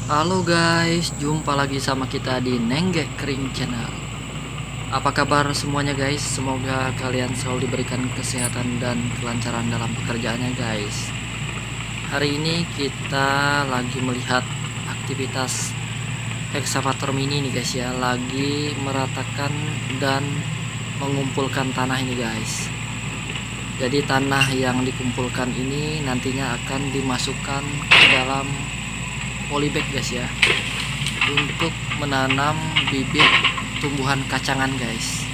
Halo guys, jumpa lagi sama kita di Nenggek Kering Channel. Apa kabar semuanya guys? Semoga kalian selalu diberikan kesehatan dan kelancaran dalam pekerjaannya guys. Hari ini kita lagi melihat aktivitas eksavator mini nih guys ya, lagi meratakan dan mengumpulkan tanah ini guys. Jadi tanah yang dikumpulkan ini nantinya akan dimasukkan ke dalam polybag guys ya, untuk menanam bibit tumbuhan kacangan guys.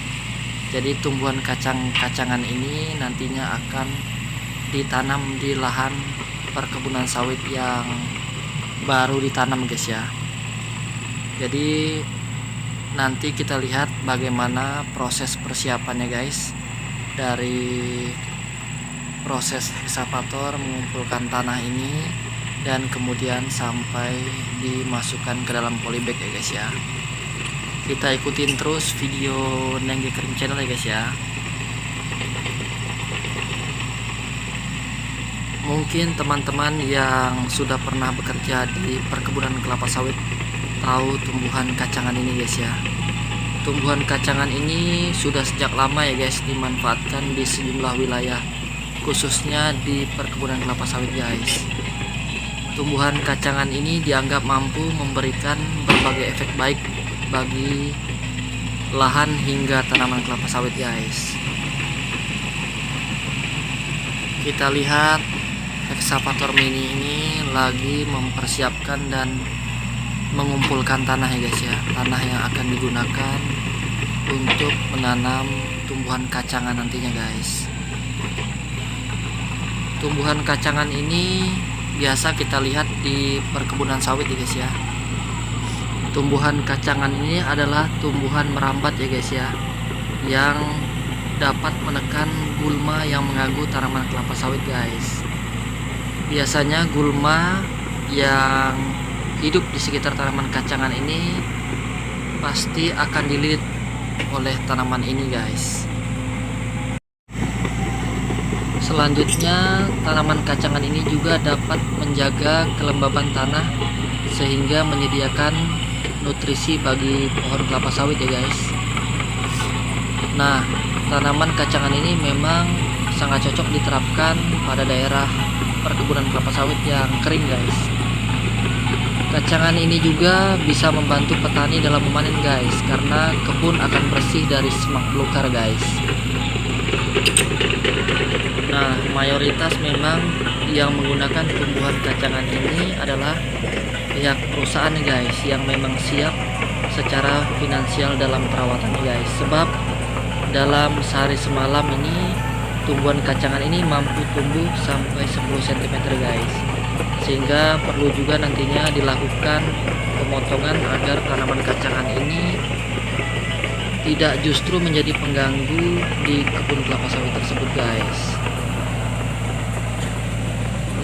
Jadi tumbuhan kacang-kacangan ini nantinya akan ditanam di lahan perkebunan sawit yang baru ditanam guys ya. Jadi nanti kita lihat bagaimana proses persiapannya guys, dari proses eksavator mengumpulkan tanah ini dan kemudian sampai dimasukkan ke dalam polybag ya guys ya. Kita ikutin terus video Nenggek Kering Channel ya guys ya. Mungkin teman-teman yang sudah pernah bekerja di perkebunan kelapa sawit tahu tumbuhan kacangan ini guys ya. Tumbuhan kacangan ini sudah sejak lama ya guys dimanfaatkan di sejumlah wilayah, khususnya di perkebunan kelapa sawit guys. Tumbuhan kacangan ini dianggap mampu memberikan berbagai efek baik bagi lahan hingga tanaman kelapa sawit guys. Kita lihat eksavator mini ini lagi mempersiapkan dan mengumpulkan tanah ya guys ya, tanah yang akan digunakan untuk menanam tumbuhan kacangan nantinya guys. Tumbuhan kacangan ini biasa kita lihat di perkebunan sawit ya guys ya. Tumbuhan kacangan ini adalah tumbuhan merambat ya guys ya, yang dapat menekan gulma yang mengganggu tanaman kelapa sawit guys. Biasanya gulma yang hidup di sekitar tanaman kacangan ini pasti akan dililit oleh tanaman ini guys. Selanjutnya, tanaman kacangan ini juga dapat menjaga kelembaban tanah sehingga menyediakan nutrisi bagi pohon kelapa sawit ya guys. Nah, tanaman kacangan ini memang sangat cocok diterapkan pada daerah perkebunan kelapa sawit yang kering guys. Kacangan ini juga bisa membantu petani dalam memanen guys, karena kebun akan bersih dari semak belukar guys. Nah, mayoritas memang yang menggunakan tumbuhan kacangan ini adalah pihak perusahaan nih guys, yang memang siap secara finansial dalam perawatan guys. Sebab dalam sehari semalam ini tumbuhan kacangan ini mampu tumbuh sampai 10 cm guys. Sehingga perlu juga nantinya dilakukan pemotongan agar tanaman kacangan ini tidak justru menjadi pengganggu di kebun kelapa sawit tersebut guys.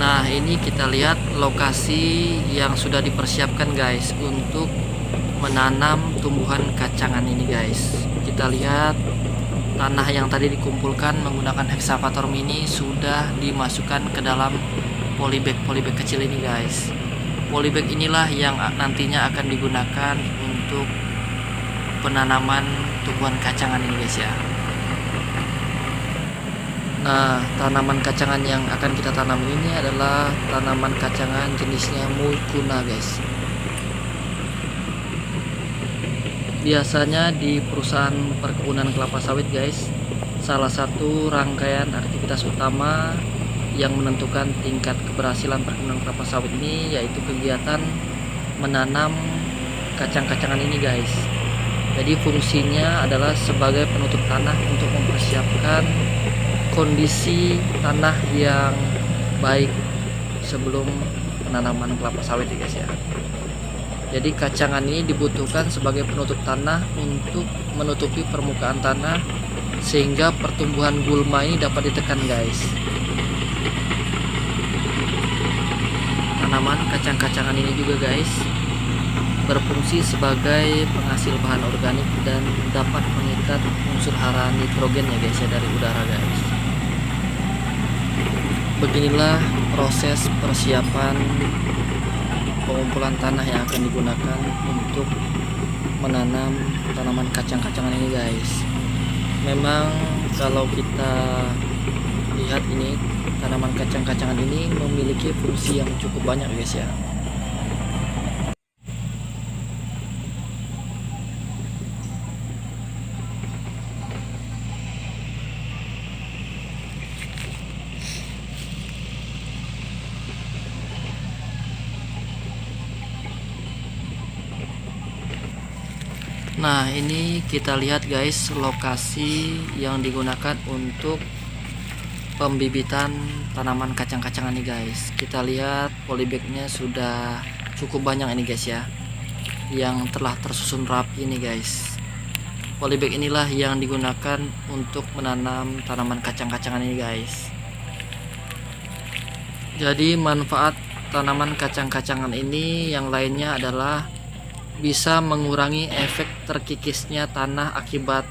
Nah, ini kita lihat lokasi yang sudah dipersiapkan guys untuk menanam tumbuhan kacangan ini guys. Kita lihat tanah yang tadi dikumpulkan menggunakan eksavator mini sudah dimasukkan ke dalam polybag kecil ini guys. Polybag inilah yang nantinya akan digunakan untuk penanaman tumbuhan kacangan ini guys ya. Nah, tanaman kacangan yang akan kita tanam ini adalah tanaman kacangan jenisnya mucuna guys. Biasanya di perusahaan perkebunan kelapa sawit guys, salah satu rangkaian aktivitas utama yang menentukan tingkat keberhasilan perkebunan kelapa sawit ini yaitu kegiatan menanam kacang-kacangan ini guys. Jadi fungsinya adalah sebagai penutup tanah untuk mempersiapkan kondisi tanah yang baik sebelum penanaman kelapa sawit ya guys ya. Jadi kacangan ini dibutuhkan sebagai penutup tanah untuk menutupi permukaan tanah sehingga pertumbuhan gulma ini dapat ditekan guys. Tanaman kacang-kacangan ini juga guys berfungsi sebagai penghasil bahan organik dan dapat mengikat unsur hara nitrogen ya guys ya dari udara guys. Beginilah proses persiapan pengumpulan tanah yang akan digunakan untuk menanam tanaman kacang-kacangan ini guys. Memang kalau kita lihat ini, tanaman kacang-kacangan ini memiliki fungsi yang cukup banyak guys ya. Nah, ini kita lihat guys, lokasi yang digunakan untuk pembibitan tanaman kacang-kacangan nih guys. Kita lihat polybagnya sudah cukup banyak ini guys ya, yang telah tersusun rapi ini guys. Polybag inilah yang digunakan untuk menanam tanaman kacang-kacangan ini guys. Jadi manfaat tanaman kacang-kacangan ini yang lainnya adalah bisa mengurangi efek terkikisnya tanah akibat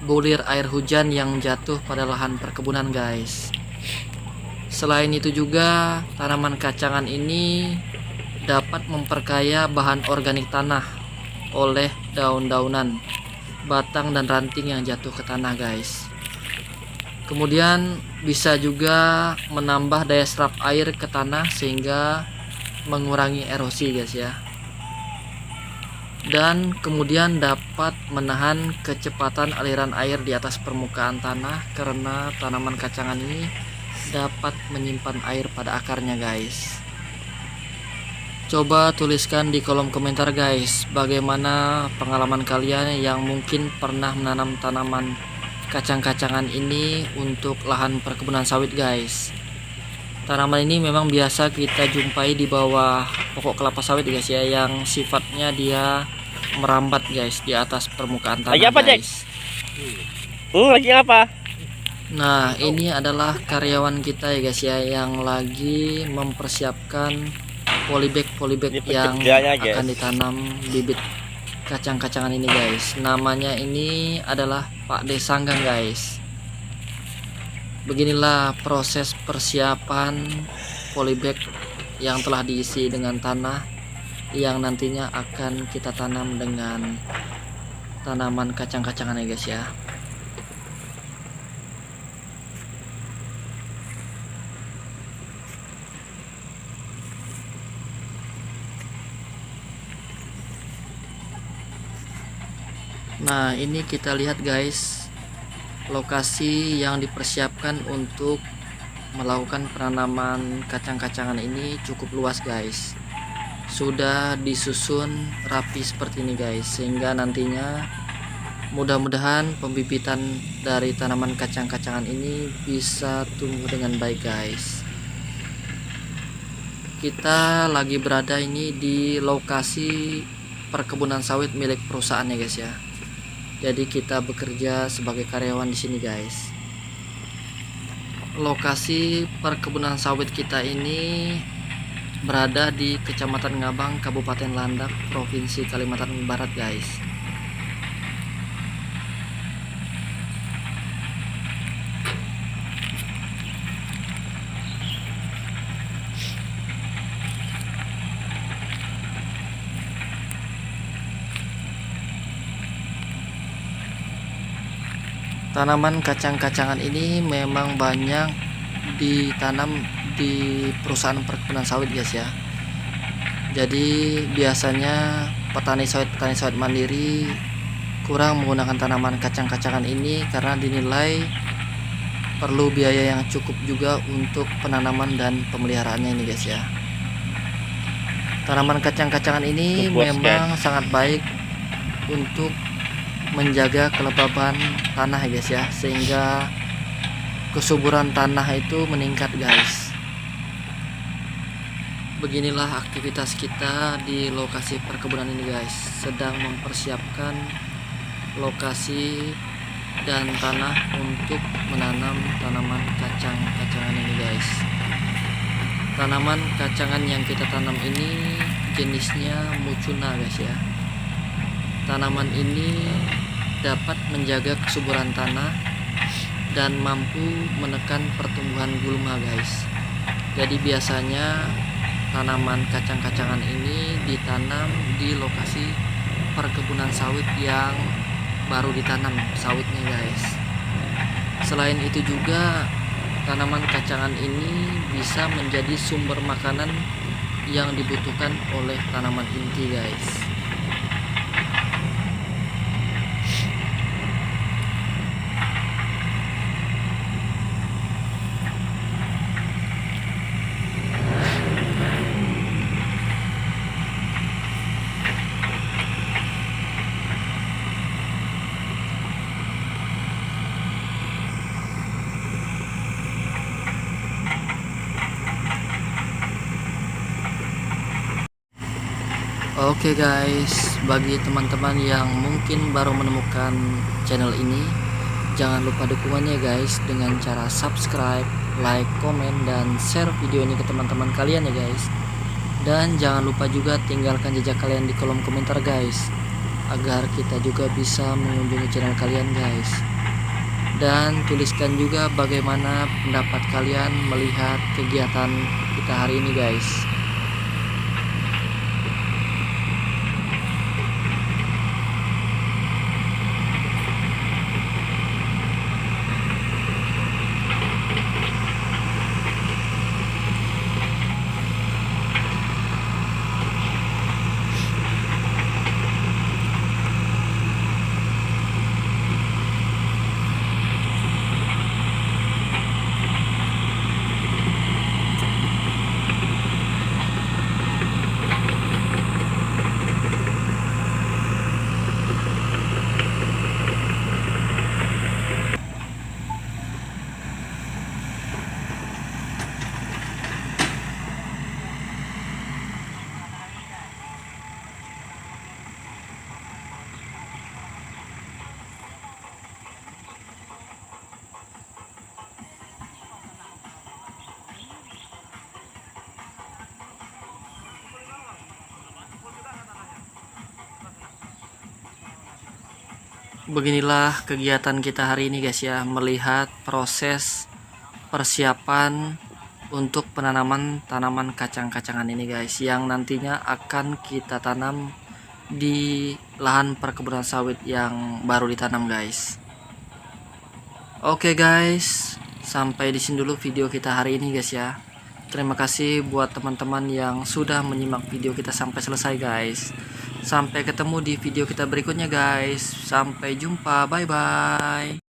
bulir air hujan yang jatuh pada lahan perkebunan guys. Selain itu juga tanaman kacangan ini dapat memperkaya bahan organik tanah oleh daun-daunan, batang dan ranting yang jatuh ke tanah guys. Kemudian bisa juga menambah daya serap air ke tanah sehingga mengurangi erosi guys ya. Dan kemudian dapat menahan kecepatan aliran air di atas permukaan tanah karena tanaman kacangan ini dapat menyimpan air pada akarnya guys. Coba tuliskan di kolom komentar guys, bagaimana pengalaman kalian yang mungkin pernah menanam tanaman kacang-kacangan ini untuk lahan perkebunan sawit guys. Tanaman ini memang biasa kita jumpai di bawah pokok kelapa sawit guys ya, yang sifatnya dia merambat guys di atas permukaan tanah. Lagi apa, guys. Lagi apa? Nah, ini adalah karyawan kita ya guys ya, yang lagi mempersiapkan polybag yang akan ditanam bibit kacang-kacangan ini guys. Namanya ini adalah Pak Desanggang guys. Beginilah proses persiapan polybag yang telah diisi dengan tanah yang nantinya akan kita tanam dengan tanaman kacang-kacangan ya guys ya. Nah, ini kita lihat guys, lokasi yang dipersiapkan untuk melakukan penanaman kacang-kacangan ini cukup luas guys. Sudah disusun rapi seperti ini guys, sehingga nantinya mudah-mudahan pembibitan dari tanaman kacang-kacangan ini bisa tumbuh dengan baik guys. Kita lagi berada ini di lokasi perkebunan sawit milik perusahaan ya guys ya. Jadi kita bekerja sebagai karyawan di sini guys. Lokasi perkebunan sawit kita ini berada di Kecamatan Ngabang, Kabupaten Landak, Provinsi Kalimantan Barat guys. Tanaman kacang-kacangan ini memang banyak ditanam di perusahaan perkebunan sawit guys ya. Jadi biasanya petani sawit mandiri kurang menggunakan tanaman kacang-kacangan ini karena dinilai perlu biaya yang cukup juga untuk penanaman dan pemeliharaannya ini guys ya. Tanaman kacang-kacangan ini memang sangat baik untuk menjaga kelembaban tanah ya guys ya, sehingga kesuburan tanah itu meningkat guys. Beginilah aktivitas kita di lokasi perkebunan ini guys, sedang mempersiapkan lokasi dan tanah untuk menanam tanaman kacang-kacangan ini guys. Tanaman kacangan yang kita tanam ini jenisnya mucuna guys ya. Tanaman ini dapat menjaga kesuburan tanah dan mampu menekan pertumbuhan gulma guys. Jadi biasanya tanaman kacang-kacangan ini ditanam di lokasi perkebunan sawit yang baru ditanam sawitnya guys. Selain itu juga tanaman kacangan ini bisa menjadi sumber makanan yang dibutuhkan oleh tanaman inti guys. Oke guys, bagi teman-teman yang mungkin baru menemukan channel ini, jangan lupa dukungannya guys dengan cara subscribe, like, komen, dan share video ini ke teman-teman kalian ya guys. Dan jangan lupa juga tinggalkan jejak kalian di kolom komentar guys, agar kita juga bisa mengunjungi channel kalian guys. Dan tuliskan juga bagaimana pendapat kalian melihat kegiatan kita hari ini guys. Beginilah kegiatan kita hari ini guys ya, melihat proses persiapan untuk penanaman tanaman kacang-kacangan ini guys, yang nantinya akan kita tanam di lahan perkebunan sawit yang baru ditanam guys. Oke guys, sampai di sini dulu video kita hari ini guys ya. Terima kasih buat teman-teman yang sudah menyimak video kita sampai selesai guys. Sampai ketemu di video kita berikutnya guys. Sampai jumpa, bye bye.